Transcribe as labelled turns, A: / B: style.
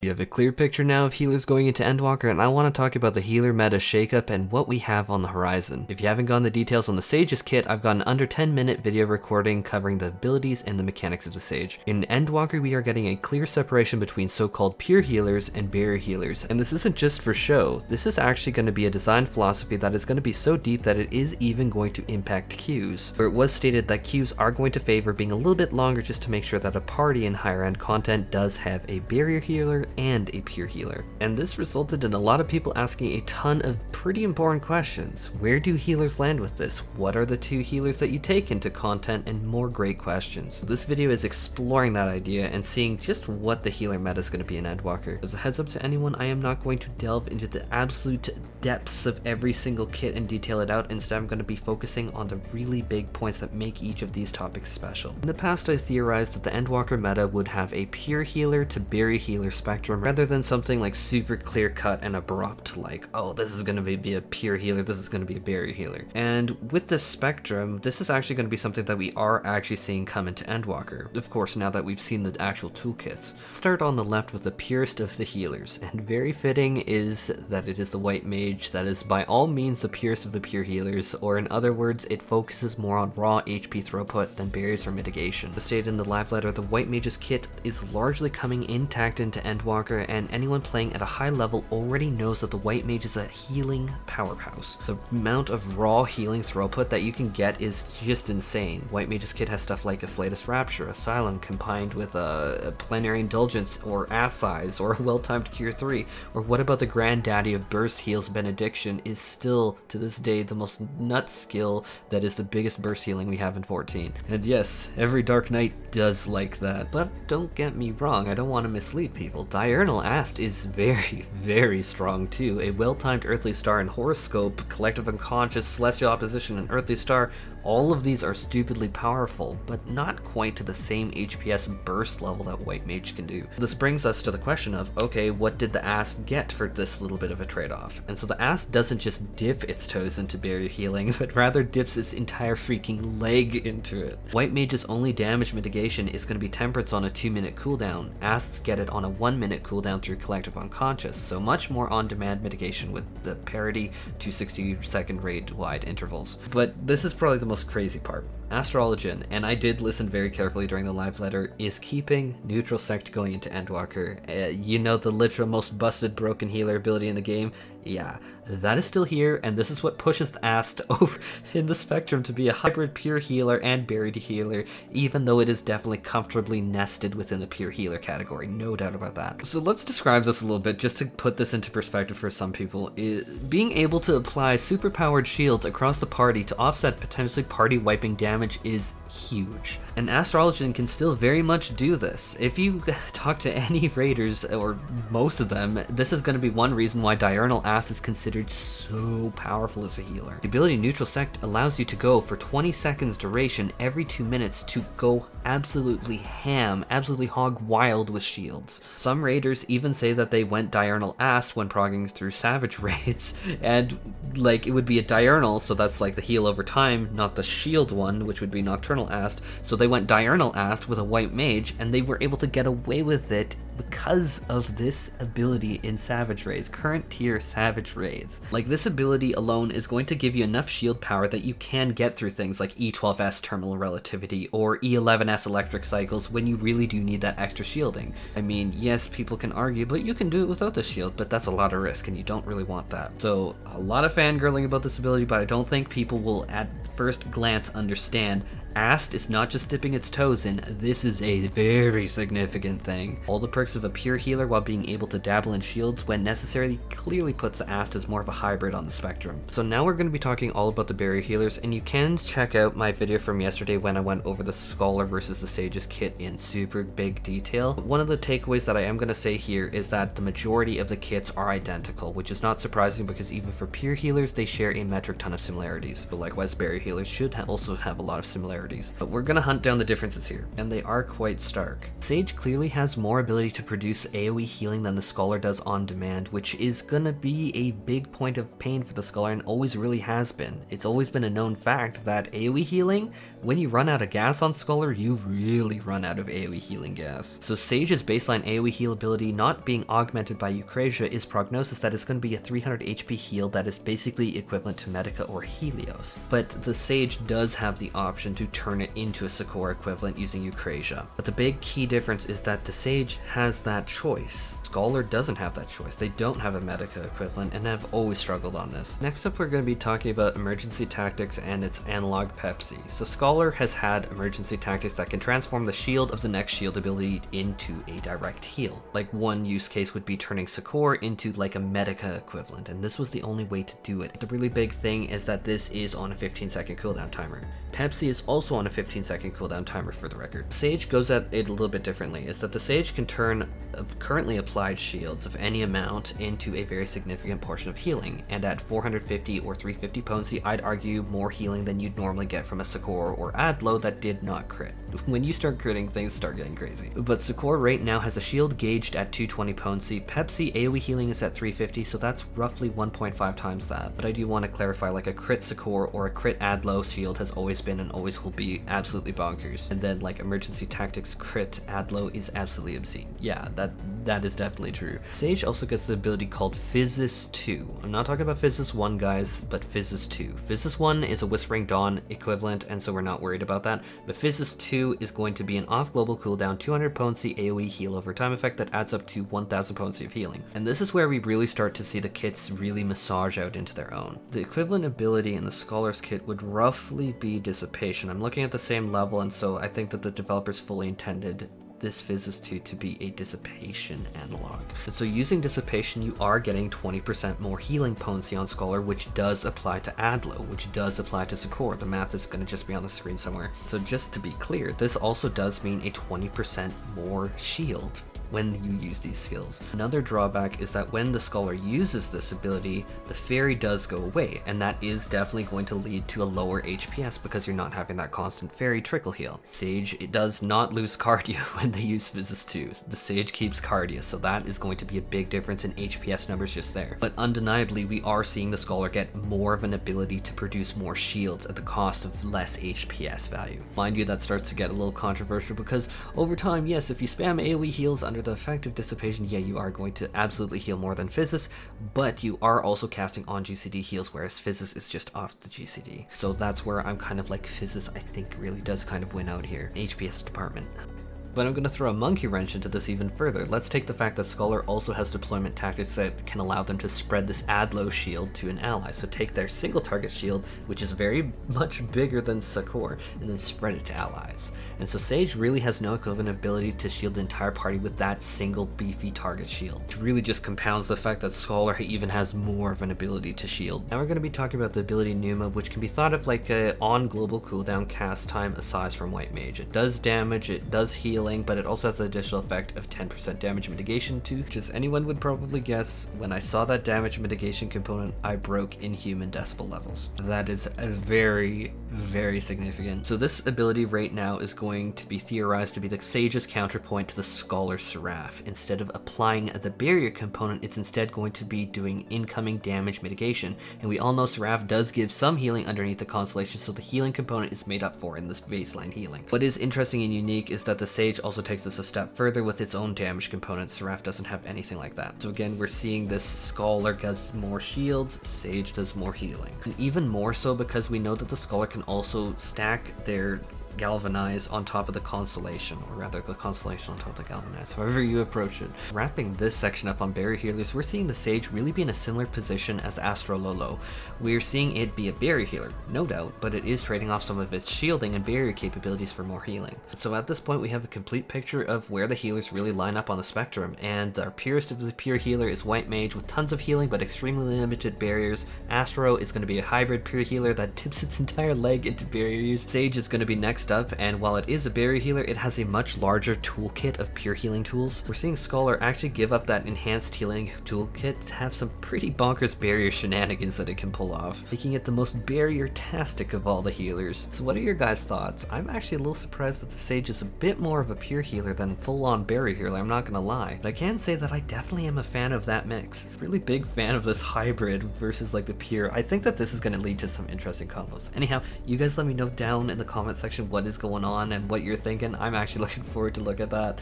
A: You have a clear picture now of healers going into Endwalker, and I want to talk about the healer meta shakeup and what we have on the horizon. If you haven't gotten the details on the Sage's kit, I've got an under 10-minute video recording covering the abilities and the mechanics of the Sage. In Endwalker, we are getting a clear separation between so-called pure healers and barrier healers, and this isn't just for show. This is actually going to be a design philosophy that is going to be so deep that it is even going to impact queues, where it was stated that queues are going to favor being a little bit longer just to make sure that a party in higher end content does have a barrier healer and a pure healer. And this resulted in a lot of people asking a ton of pretty important questions. Where do healers land with this? What are the two healers that you take into content? And more great questions. This video is exploring that idea and seeing just what the healer meta is going to be in Endwalker. As a heads up to anyone, I am not going to delve into the absolute depths of every single kit and detail it out. Instead, I'm going to be focusing on the really big points that make each of these topics special. In the past, I theorized that the Endwalker meta would have a pure healer to barrier healer spectrum rather than something like super clear cut and abrupt, like, oh, this is going to be a pure healer, this is going to be a barrier healer. And with this spectrum, this is actually going to be something that we are actually seeing come into Endwalker, of course, now that we've seen the actual toolkits. Start on the left with the purest of the healers, and very fitting is that it is the White Mage that is by all means the purest of the pure healers, or in other words, it focuses more on raw HP throughput than barriers or mitigation. As stated in the live letter, the White Mage's kit is largely coming intact into Endwalker, and anyone playing at a high level already knows that the White Mage is a healing powerhouse. The amount of raw healing throughput that you can get is just insane. White Mage's kit has stuff like Afflatus Rapture, Asylum combined with a Plenary Indulgence, or Ass Eyes, or a well-timed Cure 3, or what about the granddaddy of burst heals, Benediction, is still to this day the most nut skill that is the biggest burst healing we have in 14. And yes, every Dark Knight does like that, but don't get me wrong, I don't want to mislead people. Diurnal Ast is very, very strong too. A well-timed Earthly Star and Horoscope, Collective Unconscious, Celestial Opposition, and Earthly Star, all of these are stupidly powerful, but not quite to the same HPS burst level that White Mage can do. This brings us to the question of, okay, what did the Ast get for this little bit of a trade-off? And so the Ast doesn't just dip its toes into barrier healing, but rather dips its entire freaking leg into it. White Mage's only damage mitigation is going to be Temperance on a 2-minute cooldown. Asts get it on a 1-minute cooldown through Collective Unconscious, so much more on-demand mitigation with the parity to 60-second raid-wide intervals. But this is probably the most crazy part. Astrologian, and I did listen very carefully during the live letter, is keeping Neutral Sect going into Endwalker. You know, the literal most busted broken healer ability in the game? Yeah, that is still here, and this is what pushes the Ast over in the spectrum to be a hybrid pure healer and buried healer, even though it is definitely comfortably nested within the pure healer category, no doubt about that. So let's describe this a little bit, just to put this into perspective for some people. Being able to apply superpowered shields across the party to offset potentially party-wiping damage is huge. And Astrologian can still very much do this. If you talk to any raiders, or most of them, this is going to be one reason why Diurnal Ast is considered so powerful as a healer. The ability Neutral Sect allows you to go for 20 seconds duration every 2 minutes to go absolutely ham, absolutely hog wild with shields. Some raiders even say that they went Diurnal Ast when progging through Savage raids, and like it would be a Diurnal, so that's like the heal over time, not the shield one, which would be Nocturnal Ast. So they went Diurnal Ast with a White Mage, and they were able to get away with it because of this ability in Savage Raids, current tier Savage Raids. Like, this ability alone is going to give you enough shield power that you can get through things like E12S Terminal Relativity or E11S Electric Cycles when you really do need that extra shielding. I mean, yes, people can argue, but you can do it without the shield, but that's a lot of risk and you don't really want that. So a lot of fangirling about this ability, but I don't think people will at first glance understand Ast is not just dipping its toes in, this is a very significant thing. All the perks of a pure healer while being able to dabble in shields when necessary clearly puts the Ast as more of a hybrid on the spectrum. So now we're going to be talking all about the barrier healers, and you can check out my video from yesterday when I went over the Scholar versus the Sage's kit in super big detail. But one of the takeaways that I am going to say here is that the majority of the kits are identical, which is not surprising because even for pure healers they share a metric ton of similarities. But likewise, barrier healers should also have a lot of similarities. But we're going to hunt down the differences here, and they are quite stark. Sage clearly has more ability to produce AoE healing than the Scholar does on demand, which is gonna be a big point of pain for the Scholar and always really has been. It's always been a known fact that AoE healing, when you run out of gas on Scholar, you really run out of AoE healing gas. So Sage's baseline AoE heal ability not being augmented by Eucrasia is Prognosis, that is going to be a 300 HP heal that is basically equivalent to Medica or Helios. But the Sage does have the option to turn it into a Sakura equivalent using Eucrasia. But the big key difference is that the Sage has that choice. Scholar doesn't have that choice. They don't have a Medica equivalent and have always struggled on this. Next up, we're going to be talking about Emergency Tactics and its analog Pepsi. So Scholar has had Emergency Tactics that can transform the shield of the next shield ability into a direct heal. Like one use case would be turning Sakura into like a Medica equivalent, and this was the only way to do it. The really big thing is that this is on a 15-second cooldown timer. Pepsi is also on a 15-second cooldown timer for the record. Sage goes at it a little bit differently, is that the Sage can turn currently applied shields of any amount into a very significant portion of healing, and at 450 or 350 potency, I'd argue more healing than you'd normally get from a Sakura or Adlo that did not crit. When you start critting, things start getting crazy. But Sakura right now has a shield gauged at 220 potency. Pepsi AoE healing is at 350, so that's roughly 1.5 times that. But I do want to clarify, like a crit Sakura or a crit Adlo shield has always been and always will be absolutely bonkers. And then like Emergency Tactics crit Adlo is absolutely obscene. Yeah, that is definitely true. Sage also gets the ability called Physis 2. I'm not talking about Physis 1, guys, but Physis 2. Physis 1 is a Whispering Dawn equivalent, and so we're not worried about that. But Physis 2 is going to be an off-global cooldown, 200 potency AoE heal over time effect that adds up to 1000 potency of healing. And this is where we really start to see the kits really massage out into their own. The equivalent ability in the Scholar's kit would roughly be Dissipation. I'm looking at the same level, and so I think that the developers fully intended this Physis 2 to be a Dissipation analog. And so using Dissipation, you are getting 20% more healing potency on Scholar, which does apply to Adlo, which does apply to Sakura. The math is going to just be on the screen somewhere. So just to be clear, this also does mean a 20% more shield when you use these skills. Another drawback is that when the Scholar uses this ability, the fairy does go away, and that is definitely going to lead to a lower HPS because you're not having that constant fairy trickle heal. Sage, it does not lose cardio when they use Physis 2. The Sage keeps cardio, so that is going to be a big difference in HPS numbers just there. But undeniably, we are seeing the Scholar get more of an ability to produce more shields at the cost of less HPS value. Mind you, that starts to get a little controversial because over time, yes, if you spam AoE heals under the effect of Dissipation, yeah, you are going to absolutely heal more than Physis, but you are also casting on GCD heals, whereas Physis is just off the GCD. So that's where I'm kind of like, Physis I think really does kind of win out here, HPS department. But I'm going to throw a monkey wrench into this even further. Let's take the fact that Scholar also has deployment tactics that can allow them to spread this Adlo shield to an ally. So take their single target shield, which is very much bigger than Sakura, and then spread it to allies. And so Sage really has no equivalent ability to shield the entire party with that single beefy target shield, which really just compounds the fact that Scholar even has more of an ability to shield. Now we're going to be talking about the ability Pneuma, which can be thought of like a on global cooldown cast time aside from White Mage. It does damage, it does heal, but it also has the additional effect of 10% damage mitigation too, which as anyone would probably guess, when I saw that damage mitigation component, I broke Inhuman decibel levels. That is a very, very significant. So this ability right now is going to be theorized to be the Sage's counterpoint to the Scholar's Seraph. Instead of applying the barrier component, it's instead going to be doing incoming damage mitigation, and we all know Seraph does give some healing underneath the constellation, so the healing component is made up for in this baseline healing. What is interesting and unique is that the Sage also takes this a step further with its own damage component. Seraph doesn't have anything like that. So again, we're seeing this Scholar does more shields, Sage does more healing. And even more so because we know that the Scholar can also stack their Galvanize on top of the Constellation, or rather the Constellation on top of the Galvanize, however you approach it. Wrapping this section up on barrier healers, we're seeing the Sage really be in a similar position as Astro Lolo. We're seeing it be a barrier healer, no doubt, but it is trading off some of its shielding and barrier capabilities for more healing. So at this point we have a complete picture of where the healers really line up on the spectrum, and our purest of the pure healer is White Mage with tons of healing but extremely limited barriers. Astro is going to be a hybrid pure healer that tips its entire leg into barrier use. Sage is going to be next mixed up, and while it is a barrier healer, it has a much larger toolkit of pure healing tools. We're seeing Scholar actually give up that enhanced healing toolkit to have some pretty bonkers barrier shenanigans that it can pull off, making it the most barrier-tastic of all the healers. So what are your guys' thoughts? I'm actually a little surprised that the Sage is a bit more of a pure healer than full-on barrier healer, I'm not gonna lie. But I can say that I definitely am a fan of that mix. Really big fan of this hybrid versus like the pure. I think that this is gonna lead to some interesting combos. Anyhow, you guys let me know down in the comment section what is going on and what you're thinking. I'm actually looking forward to look at that.